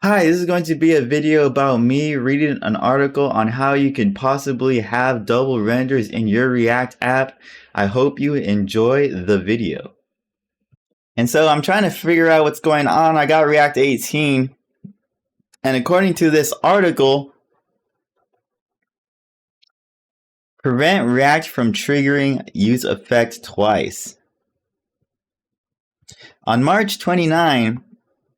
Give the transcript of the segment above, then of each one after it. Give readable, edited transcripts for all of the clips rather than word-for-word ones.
Hi, this is going to be a video about me reading an article on how you can possibly have double renders in your React app. I hope you enjoy the video. And so I'm trying to figure out what's going on. I got React 18, and according to this article, prevent React from triggering use effect twice. On March 29,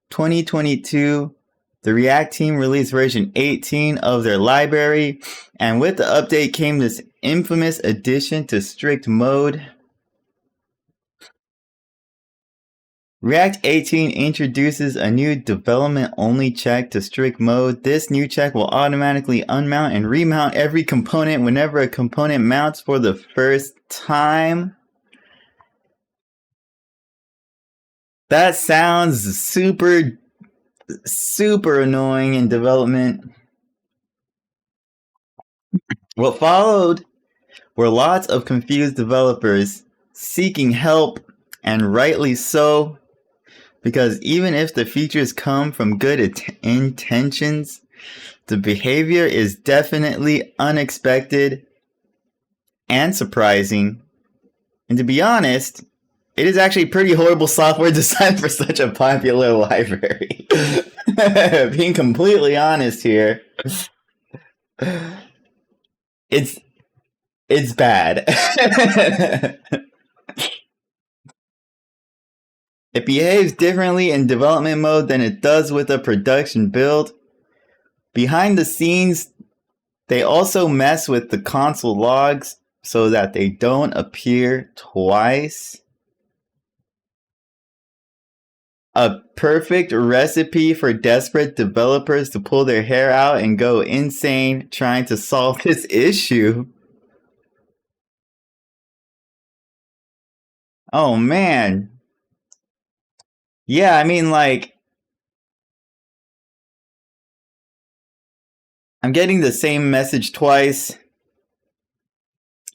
2022, the React team released version 18 of their library, and with the update came this infamous addition to strict mode. React 18 introduces a new development-only check to strict mode. This new check will automatically unmount and remount every component whenever a component mounts for the first time. That sounds super annoying in development. What followed were lots of confused developers seeking help, and rightly so, because even if the features come from good intentions, the behavior is definitely unexpected and surprising. And to be honest, it is actually pretty horrible software design for such a popular library. Being completely honest here, it's bad. It behaves differently in development mode than it does with a production build. Behind the scenes, they also mess with the console logs so that they don't appear twice. A perfect recipe for desperate developers to pull their hair out and go insane trying to solve this issue. Oh man. Yeah, I mean, like, I'm getting the same message twice.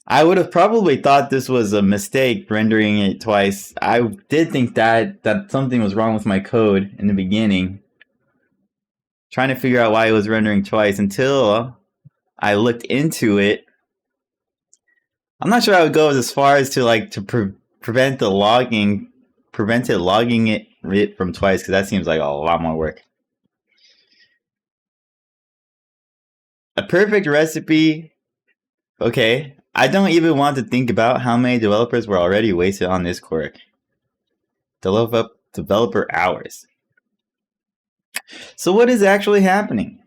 I would have probably thought this was a mistake rendering it twice. I did think that something was wrong with my code in the beginning. Trying to figure out why it was rendering twice until I looked into it. I'm not sure I would go as far as to prevent it logging it from twice, because that seems like a lot more work. A perfect recipe. Okay. I don't even want to think about how many developers were already wasted on this quirk. Developer hours. So what is actually happening?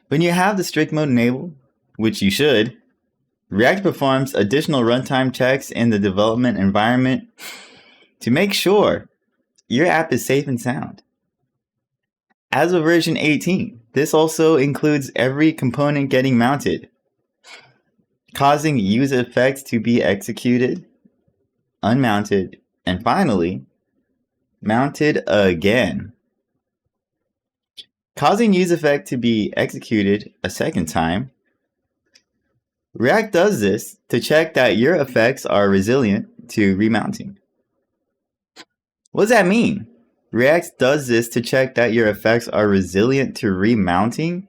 When you have the strict mode enabled, which you should, React performs additional runtime checks in the development environment to make sure your app is safe and sound. As of version 18, this also includes every component getting mounted, causing use effects to be executed, unmounted, and finally, mounted again. Causing use effect to be executed a second time. React does this to check that your effects are resilient to remounting. What does that mean? React does this to check that your effects are resilient to remounting?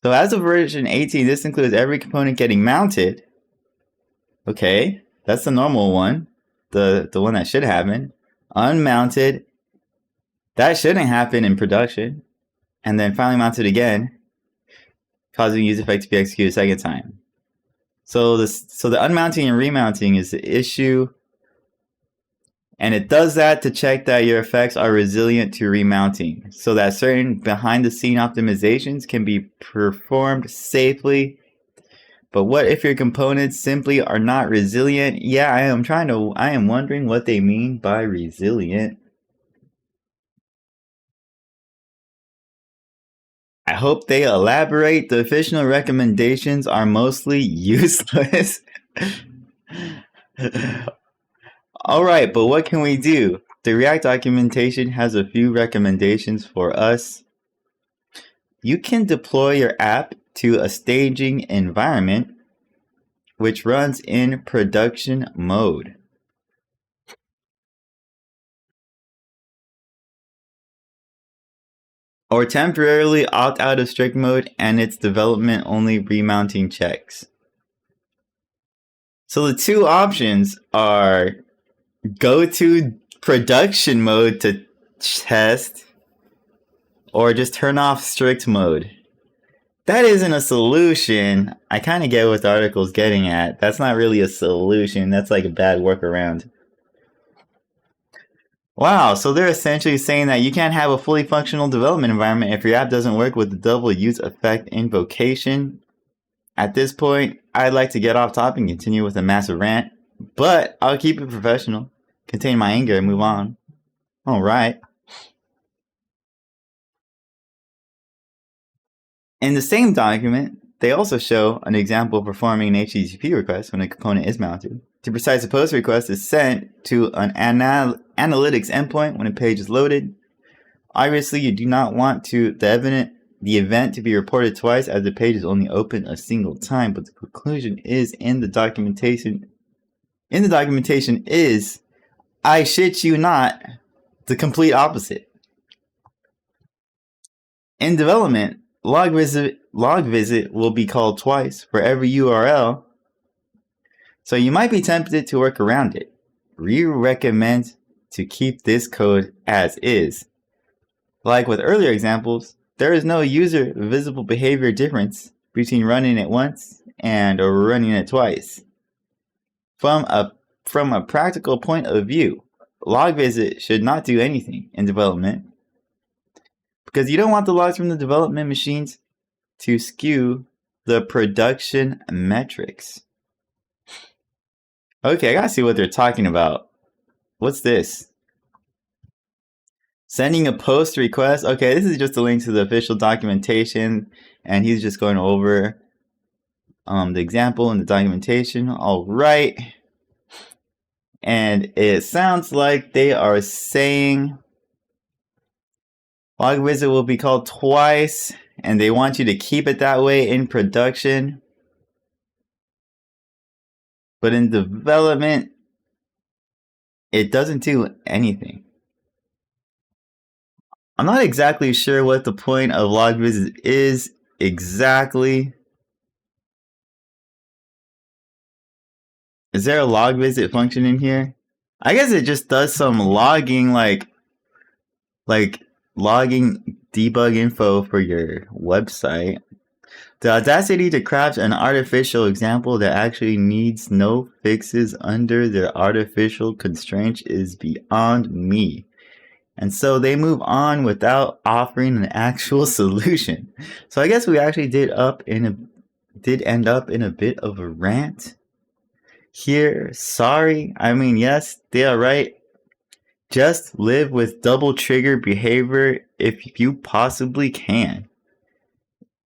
So as of version 18, this includes every component getting mounted. Okay, that's the normal one, the one that should happen. Unmounted, that shouldn't happen in production. And then finally mounted again, causing use effect to be executed a second time. So the unmounting and remounting is the issue. And it does that to check that your effects are resilient to remounting, so that certain behind-the-scene optimizations can be performed safely. But what if your components simply are not resilient? Yeah, I am wondering what they mean by resilient. I hope they elaborate. The official recommendations are mostly useless. Alright, but what can we do? The React documentation has a few recommendations for us. You can deploy your app to a staging environment which runs in production mode. or temporarily opt out of strict mode and its development only remounting checks. So the two options are go to production mode to test, or just turn off strict mode. That isn't a solution. I kind of get what the article's getting at. That's not really a solution. That's like a bad workaround. Wow, so they're essentially saying that you can't have a fully functional development environment if your app doesn't work with the double use effect invocation. At this point, I'd like to get off topic and continue with a massive rant, but I'll keep it professional, contain my anger, and move on. Alright. In the same document, they also show an example of performing an HTTP request when a component is mounted. To be precise, a post request is sent to an analytics endpoint when a page is loaded. Obviously, you do not want the event to be reported twice, as the page is only open a single time, but the conclusion is in the documentation is, I shit you not, the complete opposite. In development, log visit will be called twice for every URL, so you might be tempted to work around it. We recommend to keep this code as is. Like with earlier examples, there is no user visible behavior difference between running it once and running it twice. From a practical point of view, log visit should not do anything in development, because you don't want the logs from the development machines to skew the production metrics. Okay, I gotta see what they're talking about. What's this? Sending a post request. Okay, this is just a link to the official documentation, and he's just going over the example in the documentation. All right. And it sounds like they are saying log visit will be called twice, and they want you to keep it that way in production. But in development, it doesn't do anything. I'm not exactly sure what the point of log visit is exactly. Is there a log visit function in here? I guess it just does some logging, like logging debug info for your website. The audacity to craft an artificial example that actually needs no fixes under their artificial constraints is beyond me. And so they move on without offering an actual solution. So I guess we actually did end up in a bit of a rant here. Sorry. I mean, yes, they are right. Just live with double trigger behavior if you possibly can.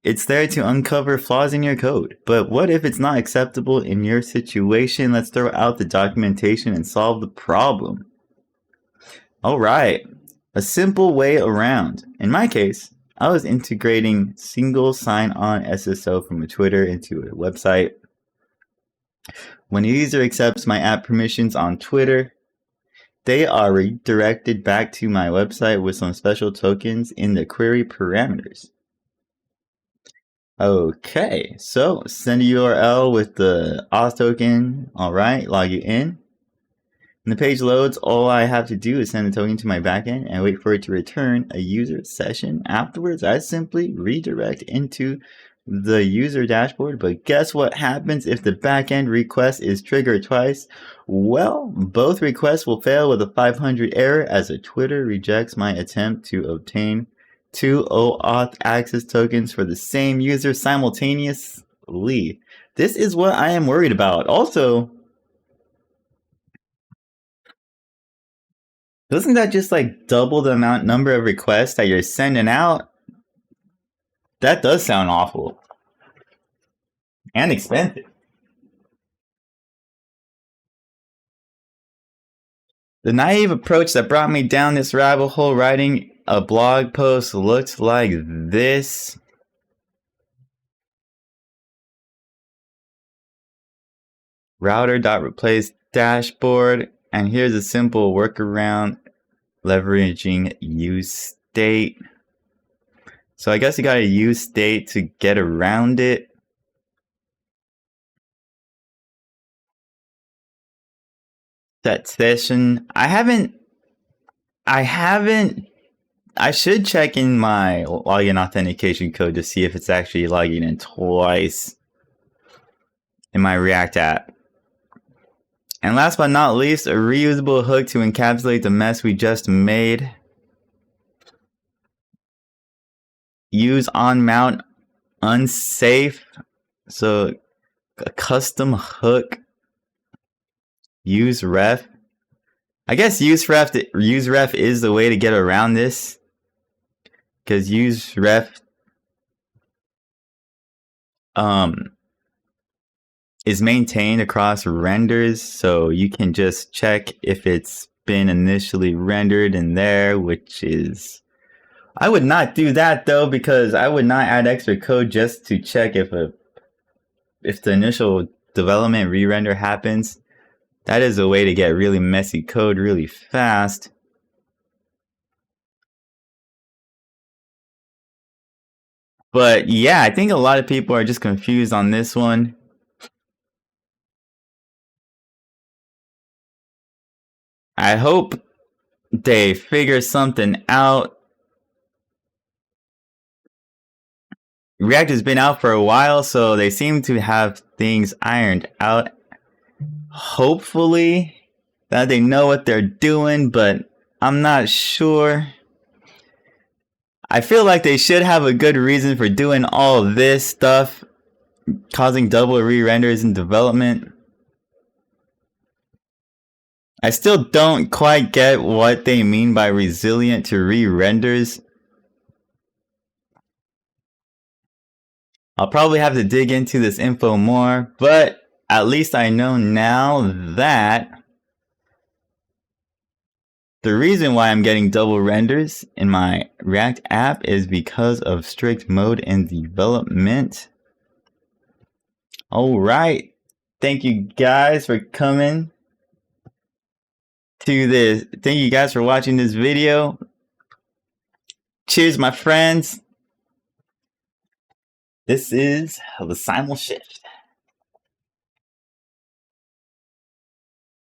It's there to uncover flaws in your code. But what if it's not acceptable in your situation? Let's throw out the documentation and solve the problem. Alright. A simple way around. In my case, I was integrating single sign-on SSO from a Twitter into a website. When a user accepts my app permissions on Twitter, they are redirected back to my website with some special tokens in the query parameters. Okay, so send a URL with the auth token. Alright, log you in. When the page loads, all I have to do is send the token to my backend and wait for it to return a user session. Afterwards, I simply redirect into the user dashboard. But guess what happens if the backend request is triggered twice? Well, both requests will fail with a 500 error as a Twitter rejects my attempt to obtain two OAuth access tokens for the same user simultaneously. This is what I am worried about. Also, doesn't that just like double the number of requests that you're sending out? That does sound awful. And expensive. The naive approach that brought me down this rabbit hole writing a blog post looks like this. Router.replace dashboard. And here's a simple workaround leveraging useState. So I guess you gotta use state to get around it. Set session. I should check in my login authentication code to see if it's actually logging in twice in my React app. And last but not least, a reusable hook to encapsulate the mess we just made. Use on mount unsafe. So a custom hook. Use ref. I guess use ref is the way to get around this. Because use ref is maintained across renders, so you can just check if it's been initially rendered in there, which is... I would not do that though, because I would not add extra code just to check if the initial development re-render happens. That is a way to get really messy code really fast. But yeah, I think a lot of people are just confused on this one. I hope they figure something out. React has been out for a while, so they seem to have things ironed out. Hopefully that they know what they're doing, but I'm not sure. I feel like they should have a good reason for doing all this stuff, causing double re-renders in development. I still don't quite get what they mean by resilient to re-renders. I'll probably have to dig into this info more, but at least I know now that the reason why I'm getting double renders in my React app is because of strict mode in development. Alright, thank you guys for coming to this. Thank you guys for watching this video. Cheers, my friends. This is the Simul Shift.